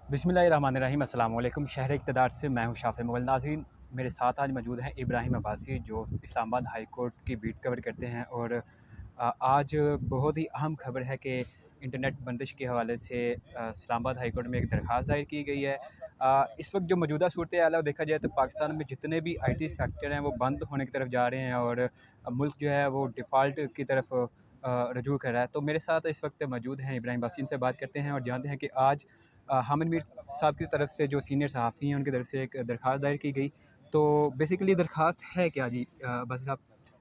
बिस्मिल्लाहिर्रहमानिर्रहीम। अस्सलाम वालेकुम। शहर इक़्तिदार से मैं हूँ शाफ़े मुग़ल। नाज़रीन, मेरे साथ आज मौजूद हैं इब्राहिम अब्बासी, जो इस्लामाबाद हाई कोर्ट की बीट कवर करते हैं। और आज बहुत ही अहम खबर है कि इंटरनेट बंदिश के हवाले से इस्लामाबाद हाई कोर्ट में एक दरख्वास्त दायर की गई है। इस वक्त जो मौजूदा सूरत हाल है वो देखा जाए तो पाकिस्तान में जितने भी IT सेक्टर हैं वो बंद होने की तरफ जा रहे हैं और मुल्क जो है वो डिफ़ॉल्ट की तरफ रजू कर रहा है। तो मेरे साथ इस वक्त मौजूद हैं इब्राहिम अब्बासी। से बात करते हैं और जानते हैं कि आज हामिद मीर साहब की तरफ से, जो सीनियर सहाफ़ी हैं, उनकी तरफ से एक दरख्वास्त दायर की गई। तो बेसिकली दरख्वास्त है क्या जी अब्बासी साहब?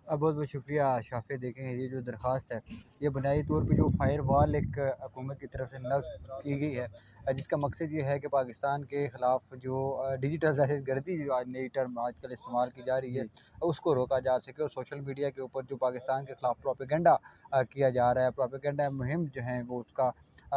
बहुत बहुत शुक्रिया शाफ़े। देखें, ये जो दरख्वास्त है ये बुनियादी तौर पे जो फ़ायर वॉल एक हुकूमत की तरफ से नस्ब की गई है, जिसका मकसद ये है कि पाकिस्तान के ख़िलाफ़ जो डिजिटल दहशतगर्दी जो आज नई टर्म आजकल इस्तेमाल की जा रही है, जी। उसको रोका जा सके। और सोशल मीडिया के ऊपर जो पाकिस्तान के ख़िलाफ़ प्रोपेगेंडा किया जा रहा है, प्रोपेगेंडा मुहिम जो है वो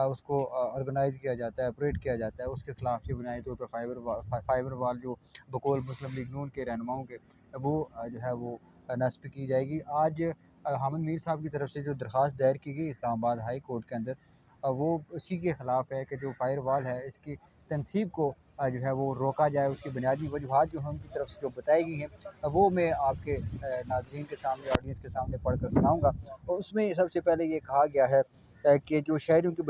उसको ऑर्गेनाइज़ किया जाता है, ऑपरेट किया जाता है, उसके ख़िलाफ़ ये बुनियादी तौर पर फ़ाइबर वॉल जो बकौल मुस्लिम लीग नून के रहनुमाओं के वो जो है वो नस्ब की जाएगी। आज हामिद मीर साहब की तरफ से जो दरख्वास्त दायर की गई इस्लामाबाद हाई कोर्ट के अंदर, वो उसी के ख़िलाफ़ है कि जो फ़ायर वॉल है इसकी तनसीब को जो है वो रोका जाए। उसकी बुनियादी वजूहात जो हैं उनकी तरफ से जो बताई गई हैं वो मैं आपके नाज़रीन के सामने, ऑडियंस के सामने पढ़ कर सुनाऊँगा। और उसमें सबसे पहले ये कहा गया है कि जो शहरियों के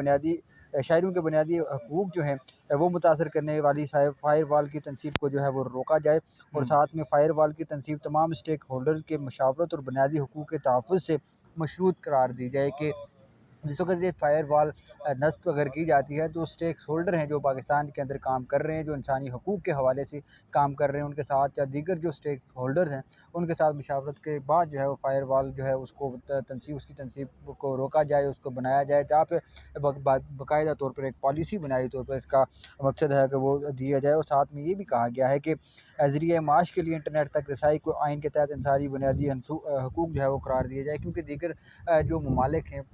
बुनियादी हकूक़ जो हैं वो मुतासर करने वाली फ़ायर वॉल की तनसीब को जो है वो रोका जाए। और साथ में फ़ायर वॉल की तनसीब तमाम स्टेक होल्डर्स के मशावरत और बुनियादी हकूक़ के तहफ़्फ़ुज़ से मशरूत करार दी जाए। कि जिस वक़्त ये फ़ायर वॉल नस्ब अगर की जाती है तो स्टेक होल्डर हैं जो पाकिस्तान के अंदर काम कर रहे हैं, जो इंसानी हकूक़ के हवाले से काम कर रहे हैं, उनके साथ या दीगर जो स्टेक होल्डर्स हैं उनके साथ मशावरत के बाद जो है वो फ़ायर वॉल जो है उसको उसकी तनसीब को रोका जाए, उसको बनाया जाए, जहाँ पे बाकायदा तौर पर एक पॉलिसी बुनियादी तौर पर इसका मकसद है कि वो दिया जाए। और साथ में ये भी कहा गया है कि ज़रिए माश के लिए इंटरनेट तक रसाई को आइन के तहत इंसानी बुनियादी हकूक़ जो है वो करार दिए जाए। क्योंकि दीगर जो ममालिक हैं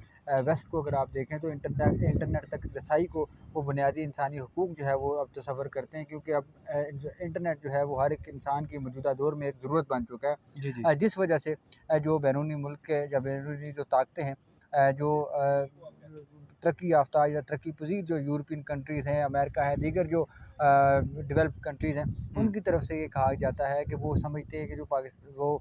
वेस्ट को अगर आप देखें तो इंटरनेट तक रसाई को वो बुनियादी इंसानी हकूक़ जो है वो अब तसव्वुर करते हैं। क्योंकि अब जो इंटरनेट जो है वो हर एक इंसान की मौजूदा दौर में एक ज़रूरत बन चुका है। जी, जी। जिस वजह से जो बैरूनी मुल्क के या बैरूनी जो ताकतें हैं, जो तरक्की याफ़्ता या तरक्की पज़ीर जो यूरोपियन कंट्रीज़ हैं, अमेरिका है, दीगर जो डेवलप्ड कंट्रीज़ हैं, उनकी तरफ से ये कहा जाता है कि वो समझते हैं कि वो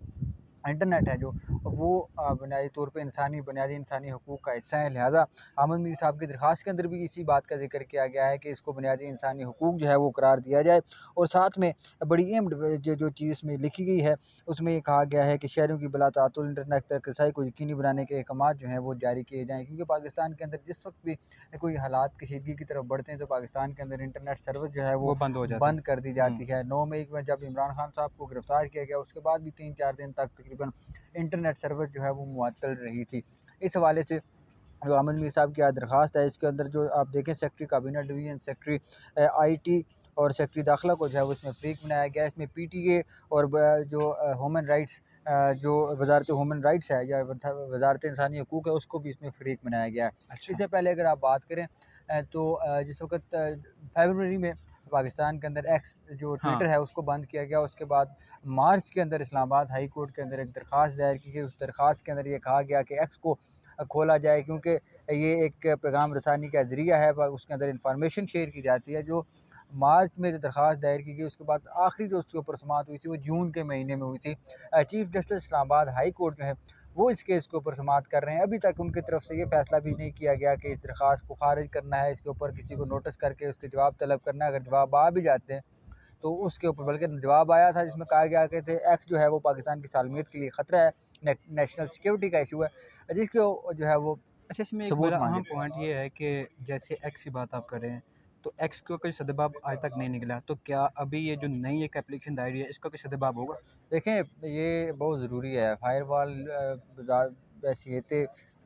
इंटरनेट है जो वो बुनियादी तौर पे बुनियादी इंसानी हकूक़ का हिस्सा है। लिहाजा हामिद मीर साहब की दरख्वास्त के अंदर भी इसी बात का ज़िक्र किया गया है कि इसको बुनियादी इंसानी हकूक़ जो है वो करार दिया जाए। और साथ में बड़ी अहम जो चीज़ इसमें लिखी गई है उसमें ये कहा गया है कि शहरों की बिलातातुल इंटरनेट तक रसाई को यकीनी बनाने के अहकाम जो हैं वो जारी किए जाएँ। क्योंकि पाकिस्तान के अंदर जिस वक्त भी कोई हालात कशीदगी की तरफ बढ़ते हैं तो पाकिस्तान के अंदर इंटरनेट सर्विस जो है वो वो बंद हो जाते बंद हैं। कर दी जाती है। 9 मई में जब इमरान खान साहब को गिरफ़्तार किया गया उसके बाद भी 3-4 दिन तक तकरीबन इंटरनेट सर्विस जो है वो मुअत्तल रही थी। इस हवाले से जो हामिद मीर साहब की आज दरख्वास्त है इसके अंदर जो आप देखें, सेक्रेटरी काबीना डिवीज़न, सेक्रेटरी IT और सेक्रेटरी दाखिला को जो है वो इसमें फ़रीक बनाया गया है। इसमें PTA और जो ह्यूमन राइट्स जो वज़ारत ह्यूमन राइट्स है या वज़ारत इंसानी हकूक़ है उसको भी इसमें फ़रीक बनाया गया है। अच्छा। इससे पहले अगर आप बात करें तो जिस वक़्त फ़रवरी में पाकिस्तान के अंदर एक्स जो हाँ। ट्विटर है उसको बंद किया गया। उसके बाद मार्च के अंदर इस्लामाबाद हाई कोर्ट के अंदर एक दरख्वास्त दायर की गई। उस दरख्वास्त के अंदर ये कहा गया कि एक्स को खोला जाए, क्योंकि ये एक पैगाम रसानी का ज़रिया है। उसके अंदर इंफॉर्मेशन शेयर की जाती है। जो मार्च में जो दरख्वास्त दायर की गई उसके बाद आखिरी जो उसके ऊपर समाअत हुई थी वो जून के महीने में हुई थी। Chief justice Islamabad high court जो है वो इस केस के ऊपर समाअत कर रहे हैं। अभी तक उनकी तरफ से ये फ़ैसला भी नहीं किया गया कि इस दरख्वास्त को खारिज करना है, इसके ऊपर किसी को नोटिस करके उसके जवाब तलब करना है। अगर जवाब आ भी जाते हैं तो उसके ऊपर, बल्कि जवाब आया था जिसमें कहा गया कि एक्स जो है वो पाकिस्तान की सालमियत के लिए ख़तरा है, नेशनल सिक्योरिटी का इशू है, जिसको जो है वो अच्छा, इसमें एक सबूत बड़ा मांगे अहम थे। पॉइंट ये है कि जैसे एक्स की बात आप कर रहे हैं, तो एक्स का कोई सदबाब आज तक नहीं निकला। तो क्या अभी ये जो नई एक एप्लीकेशन दायर है इसका कोई सदबाब होगा? देखें, ये बहुत ज़रूरी है। फ़ायरवॉल बहैसियत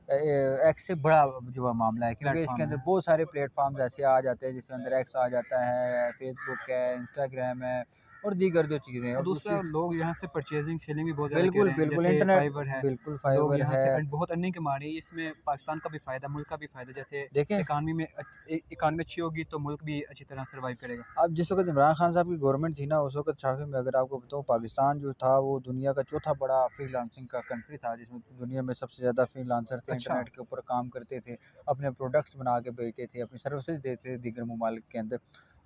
एक्स से बड़ा जो है मामला है, क्योंकि इसके प्लेटफॉर्म अंदर है। बहुत सारे प्लेटफॉर्म्स ऐसे आ जाते हैं जिसके अंदर एक्स आ जाता है, फेसबुक है, इंस्टाग्राम है, اور دیگر جو چیزیں ہیں। اور اور دوسری دوسرا لوگ یہاں سے پرچیزنگ سیلنگ بھی بہت زیادہ کر بالکل رہے ہیں، بالکل جیسے انٹرنیٹ فائبر ہے، بالکل لوگ فائبر یہاں ہے۔ سے بہت ارننگ کما رہے ہیں، اس میں پاکستان کا بھی فائدہ، ملک کا بھی فائدہ، جیسے دیکھیں اکانومی اچھی ہوگی تو ملک بھی اچھی طرح سروائیو کرے گا۔ اب جس وقت عمران خان صاحب کی گورنمنٹ تھی نا، اس وقت شافی میں اگر آپ کو بتاؤں، پاکستان جو تھا وہ دنیا کا چوتھا بڑا فری لانسنگ کا کنٹری تھا، جس میں دنیا میں سب سے زیادہ فری لانسر تھے، اچھا، انٹرنیٹ کے اوپر کام کرتے تھے، اپنے پروڈکٹس بنا کے بیچتے تھے، اپنی سروسز دیتے تھے دیگر ممالک کے اندر۔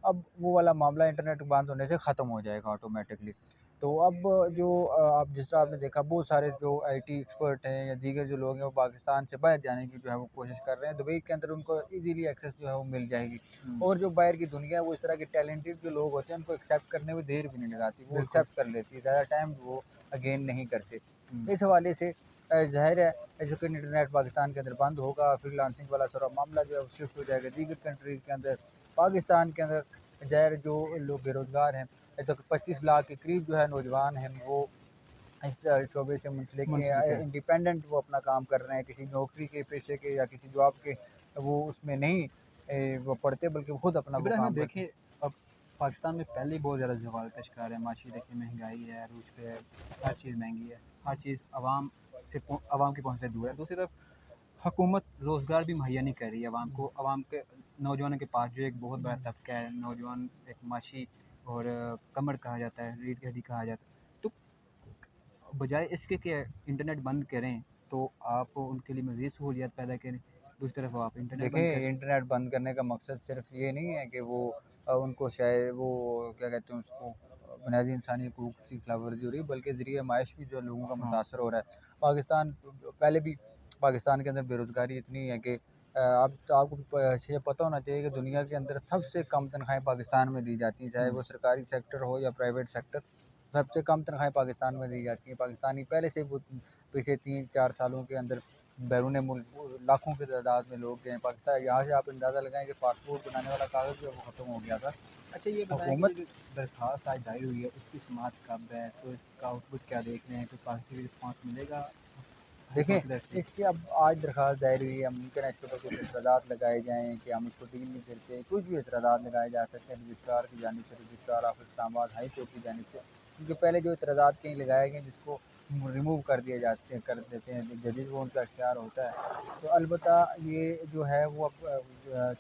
اب وہ والا معاملہ انٹرنیٹ بند ہونے سے ختم ہو جائے گا آٹومیٹکلی۔ تو اب جو آپ جس طرح آپ نے دیکھا، بہت سارے جو آئی ٹی ایکسپرٹ ہیں یا دیگر جو لوگ ہیں، وہ پاکستان سے باہر جانے کی جو ہے وہ کوشش کر رہے ہیں۔ دبئی کے اندر ان کو ایزیلی ایکسیس جو ہے وہ مل جائے گی، اور جو باہر کی دنیا ہے وہ اس طرح کے ٹیلنٹڈ جو لوگ ہوتے ہیں ان کو ایکسیپٹ کرنے میں دیر بھی نہیں لگاتی، وہ بالکل۔ ایکسیپٹ کر لیتی ہے، زیادہ ٹائم وہ اگین نہیں کرتے۔ اس حوالے سے ظاہر ہے جو کہ انٹرنیٹ پاکستان کے اندر بند ہوگا، فری لانسنگ والا سارا معاملہ جو ہے وہ شفٹ ہو جائے گا دیگر کنٹریز کے اندر۔ پاکستان کے اندر ظاہر جو لوگ بے روزگار ہیں، 25 لاکھ کے قریب جو ہے نوجوان ہیں، وہ اس شعبے سے منسلک ہیں، منسلک ہے۔ انڈیپینڈنٹ وہ اپنا کام کر رہے ہیں، کسی نوکری کے پیشے کے یا کسی جاب کے وہ اس میں نہیں وہ پڑھتے، بلکہ وہ خود اپنا وہ ابراہیم کام کرتے دیکھیں، اب پاکستان میں پہلے ہی بہت زیادہ زوال کا شکار ہے، معاشی دیکھیں مہنگائی ہے، عروج پہ ہے، ہر چیز مہنگی ہے، ہر چیز عوام کی پہنچ سے دور ہے۔ دوسری طرف حکومت روزگار بھی مہیا نہیں کر رہی ہے عوام کو، عوام کے نوجوانوں کے پاس جو ایک بہت بڑا طبقہ ہے، نوجوان ایک معاشی اور کمر کہا جاتا ہے، ریڑھ کی ہڈی کہا جاتا ہے، تو بجائے اس کے کہ انٹرنیٹ بند کریں تو آپ ان کے لیے مزید سہولیات پیدا کریں، دوسری طرف آپ انٹرنیٹ بند دیکھیں کریں۔ انٹرنیٹ بند کرنے کا مقصد صرف یہ نہیں ہے کہ وہ ان کو شاید وہ کیا کہتے ہیں اس کو بنیادی انسانی حقوق کی خلاف ورزی ہو رہی ہے، بلکہ ذریعہ معاش بھی جو لوگوں کا ہاں، متاثر ہو رہا ہے۔ پاکستان پہلے بھی پاکستان کے اندر بے روزگاری اتنی ہے کہ آپ کو یہ پتہ ہونا چاہیے کہ دنیا کے اندر سب سے کم تنخواہیں پاکستان میں دی جاتی ہیں، چاہے وہ سرکاری سیکٹر ہو یا پرائیویٹ سیکٹر، سب سے کم تنخواہیں پاکستان میں دی جاتی ہیں۔ پاکستانی پہلے سے پچھلے 3-4 سالوں کے اندر بیرون ملک لاکھوں کی تعداد میں لوگ گئے ہیں پاکستان۔ یہاں سے آپ اندازہ لگائیں کہ پاسپورٹ بنانے والا کاغذ جو ہے وہ ختم ہو گیا تھا۔ اچھا یہ بتائیں کہ حکومت یہ جو درخواست آج دائر ہوئی ہے اس کی سماعت کب ہے، تو اس کا آؤٹ پٹ کیا دیکھ رہے ہیں، کوئی پازیٹیو رسپانس ملے گا ہائی دیکھیں کورٹ کی طرف سے؟ اس کی اب آج درخواست دائر ہوئی ہے، ممکن ہے اس کے اوپر کچھ اعتراضات لگائے جائیں کہ ہم اس کو ڈیل نہیں کرتے، کچھ بھی اعتراضات لگائے جا سکتے ہیں رجسٹرار کی جانب سے، رجسٹرار آف اسلام آباد ہائی کورٹ کی جانب سے، کیونکہ پہلے جو اعتراضات کہیں لگائے گئے جس کو ریموو کر دیتے ہیں جدید، وہ ان کا اختیار ہوتا ہے۔ تو البتہ یہ جو ہے وہ اب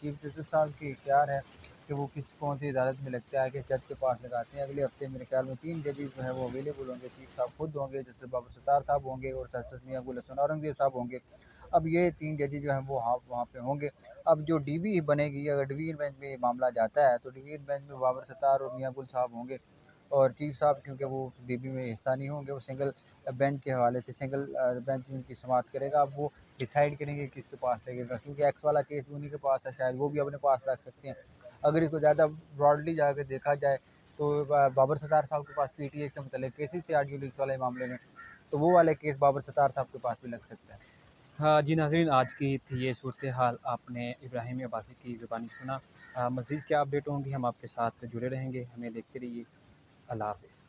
چیف جسٹس صاحب کی اختیار ہے کہ وہ کون سی عدالت میں لگتا ہے کہ جج کے پاس لگاتے ہیں۔ اگلے ہفتے میرے خیال میں 3 ججز جو ہیں وہ اویلیبل ہوں گے، چیف صاحب خود ہوں گے، جسٹس بابر ستار صاحب ہوں گے، اور جسٹس میاں گل حسن اورنگزیب صاحب ہوں گے۔ اب یہ 3 ججز جو ہیں وہ وہاں پہ ہوں گے۔ اب جو ڈی بی بنے گی، اگر ڈویژن بینچ میں یہ معاملہ جاتا ہے تو ڈویژن بینچ میں بابر ستار اور میاں گل صاحب ہوں گے، اور چیف صاحب کیونکہ وہ ڈی بی میں حصہ نہیں ہوں گے، وہ سنگل بینچ کے حوالے سے سنگل بینچ ان کی سماعت کرے گا۔ اب وہ ڈیسائیڈ کریں گے کس کے پاس لگے گا، کیونکہ ایکس والا کیس بھی انہیں کے پاس ہے، شاید وہ بھی اپنے پاس رکھ سکتے ہیں۔ اگر اس کو زیادہ براڈلی جا کے دیکھا جائے تو بابر ستار صاحب کے پاس پی ٹی اے کے متعلق کیسز تھے آڈیو لیکس والے معاملے میں، تو وہ والے کیس بابر ستار صاحب کے پاس بھی لگ سکتا ہے۔ ہاں جی ناظرین، آج کی تھی یہ صورتحال، آپ نے ابراہیم عباسی کی زبانی سنا۔ مزید کیا اپڈیٹ ہوں گی ہم آپ کے ساتھ جڑے رہیں گے، ہمیں دیکھتے رہیے۔ اللہ حافظ۔